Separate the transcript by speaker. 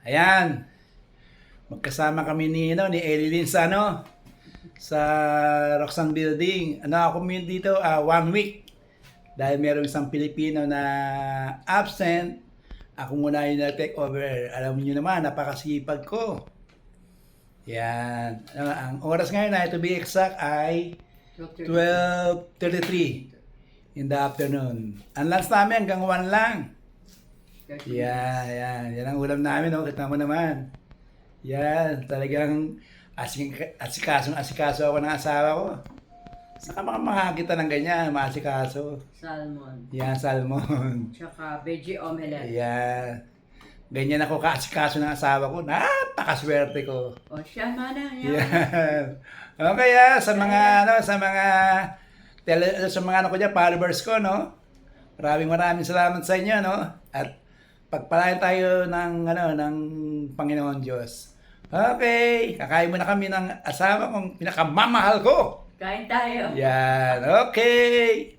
Speaker 1: Ayan, magkasama kami ni Elilyn sa sa Roxanne Building. Ako dito, 1 week. Dahil meron isang Pilipino na absent, ako muna yung nag-take over. Alam niyo naman, napakasipag ko. Yan. Ang oras ngayon na, to be exact, ay 12:33 in the afternoon. Ang lunch namin hanggang 1 lang. Yan. Yan ang ulam namin, no? Kita mo naman. Yan, talagang asikaso ako ng asawa ko. Saka makakita ng ganyan, maasikaso.
Speaker 2: Salmon.
Speaker 1: Yan, salmon.
Speaker 2: Tsaka veggie omelette.
Speaker 1: Yan. Ganyan ako kaasikaso ng asawa ko. Napakaswerte ko.
Speaker 2: O siya mana yan.
Speaker 1: Yan. Okay, sa mga sa mga ko diyan, followers ko, no. Maraming salamat sa inyo, no. At pagpalain tayo ng Panginoon Diyos. Okay, kakain muna kami ng asawa kong pinakamamahal ko.
Speaker 2: Kain tayo.
Speaker 1: Yan, okay.